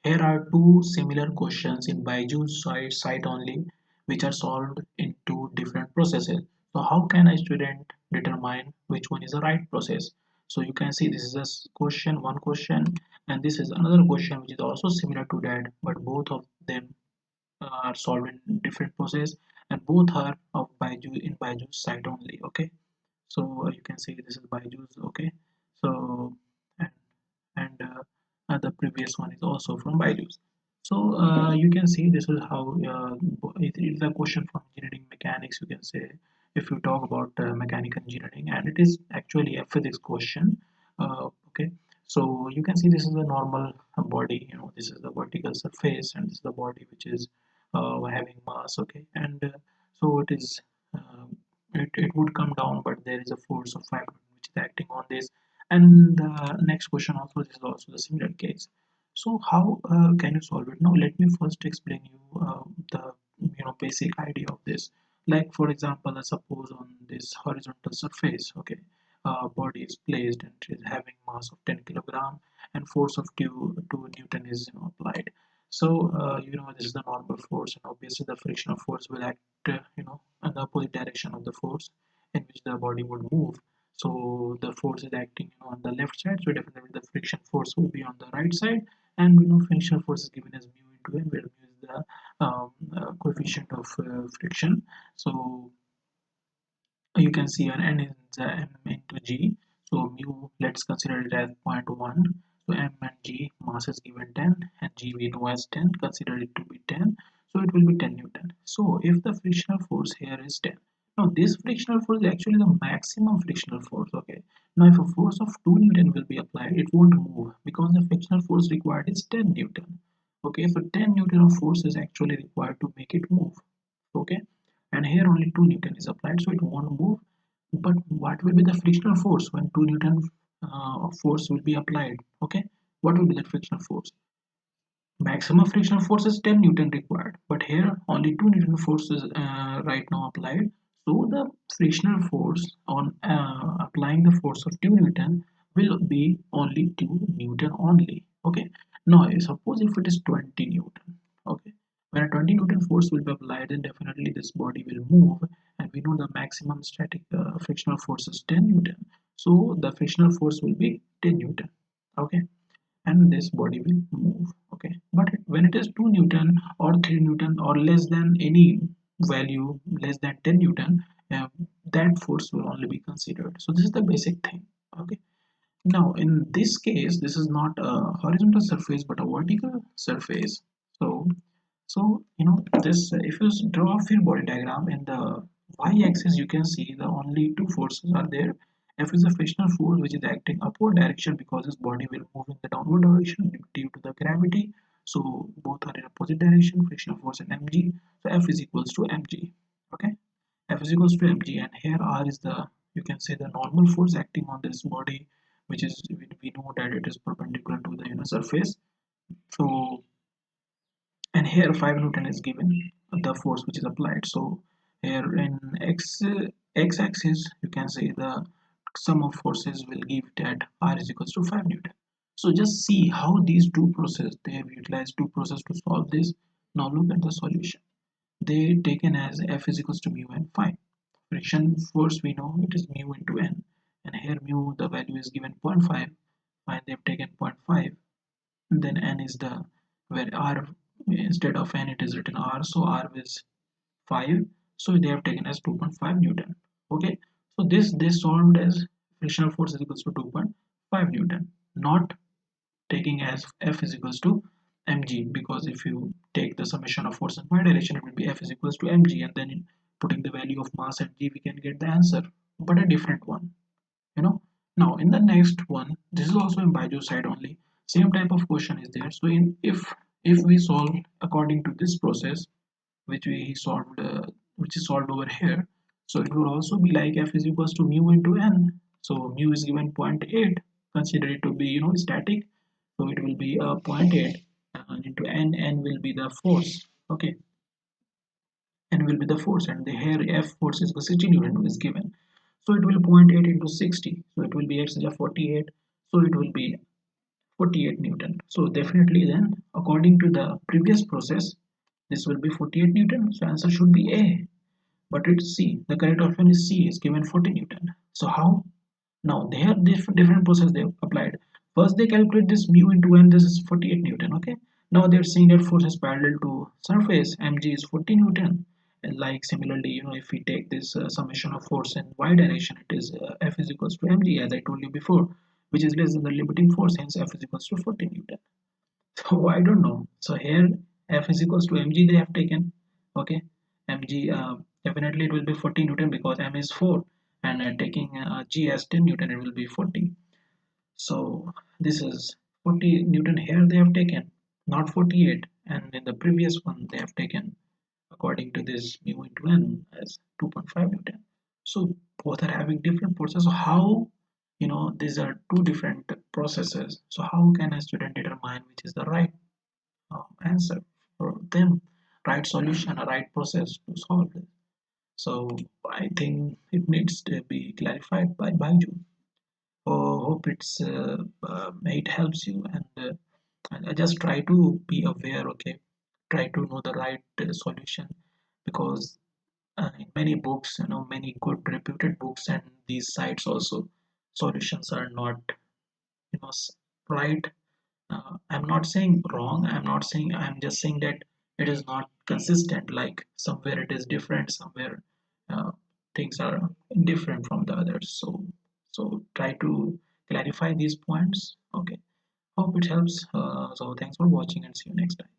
Here are two similar questions in Byju's site only, which are solved in two different processes. So how can a student determine which one is the right process? So you can see this is a question, one question, and this is another question which is also similar to that, but both of them are solved in different process, and both are of Byju in Byju's site only. Okay, so you can see this is Byju's. Okay, so and the previous one is also from Byju's. So you can see this is how it is a question from engineering mechanics. You can say if you talk about mechanical engineering, and it is actually a physics question. Okay, so you can see this is a normal body. You know, this is the vertical surface, and this is the body which is having mass. Okay, and so it is. It would come down, but there is a force of 5 which is acting on this. And the next question also, this is also the similar case. So how can you solve it? Now let me first explain you the basic idea of this. Like for example, let's suppose on this horizontal surface, okay, body is placed and it is having mass of 10 kilogram and force of 2 Newton is applied. So this is the normal force, and obviously the frictional force will act in the opposite direction of the force in which the body would move. So the force is acting on the left side, so definitely the friction force will be on the right side, and frictional force is given as mu into n, where mu is the coefficient of friction. So you can see an n is m into g. So mu, let's consider it as zero point 0.1. So m and g mass is given 10, and g we know as 10, consider it to be 10, so it will be 10 Newton. So if the frictional force here is 10, now this frictional force is actually the maximum frictional force. Okay, now if a force of 2 Newton will be applied, it won't move because the frictional force required is 10 Newton. Okay, so 10 Newton of force is actually required to make it move. Okay, and here only 2 Newton is applied, so it won't move. But what will be the frictional force when 2 Newton of force will be applied? Okay, what will be the frictional force? Maximum frictional force is 10 Newton required, but here only 2 Newton force is right now applied. So the frictional force on applying the force of 2 Newton will be only 2 Newton only. Okay, now suppose if it is 20 Newton. Okay, when a 20 Newton force will be applied, then definitely this body will move, and we know the maximum static frictional force is 10 Newton. So the frictional force will be 10 Newton. Okay, and this body will move. Okay, but when it is 2 Newton or 3 Newton or less than any value, less than 10 Newton, that force will only be considered. So this is the basic thing. Okay, now in this case, this is not a horizontal surface but a vertical surface. So this, if you draw a free body diagram, in the y-axis you can see the only two forces are there. F is the frictional force which is acting upward direction because this body will move in the downward direction due to the gravity. So both are in opposite direction, frictional force and mg. So F is equals to mg. Okay, F is equals to mg, and here R is the, you can say, the normal force acting on this body, which is, we know that it is perpendicular to the surface. So, and here 5 Newton is given, the force which is applied. So here in x-axis you can say the sum of forces will give that R is equals to 5 Newton. So just see how these two processes, they have utilized two processes to solve this. Now look at the solution. They taken as F is equals to mu and phi. Friction force, we know it is mu into n, and here mu the value is given 0.5, and they've taken 0.5, and then n is the, where R, instead of n it is written R, so R is 5, so they have taken as 2.5 Newton. Okay, so this they solved as frictional force is equals to 2.5 Newton, not taking as F is equals to mg, because if you take the summation of force in y direction, it will be F is equals to mg, and then in putting the value of mass and g we can get the answer, but a different one. Now in the next one, this is also in Byju side only, same type of question is there. So in if we solve according to this process which we solved, which is solved over here, so it will also be like F is equals to mu into n. So mu is given 0.8, consider it to be static, so it will be 0.8 into n will be the force. Okay, n will be the force, and the here F force is the 60 Newton is given. So it will 0.8 into 60, so it will be x 48, so it will be 48 Newton. So definitely then, according to the previous process, this will be 48 Newton. So answer should be A. But it's C. The correct option is C, is given 40 Newton. So how? Now they have different process they have applied. First they calculate this mu into n. This is 48 Newton. Okay. Now they're saying that force is parallel to surface. Mg is 40 Newton. And like similarly, if we take this summation of force in y direction, it is F is equals to mg, as I told you before, which is less than the limiting force. Hence F is equals to 40 Newton. So I don't know. So here F is equals to mg they have taken. Okay, mg, definitely it will be 40 Newton because m is 4, and taking g as 10 Newton, it will be 40. So this is 40 Newton here they have taken, not 48. And in the previous one they have taken, according to this, mu into n as 2.5 Newton. So both are having different forces. So how, these are two different processes. So how can a student determine which is the right answer for them, right solution, a right process to solve it? So I think it needs to be clarified by Byju. Hope it helps you, and I just try to be aware. Okay, try to know the right solution, because in many books, many good reputed books and these sites also, solutions are not, right. I'm not saying wrong. I'm just saying that it is not consistent. Like somewhere it is different, somewhere uh, things are different from the others. So try to clarify these points. Okay. Hope it helps. So thanks for watching and see you next time.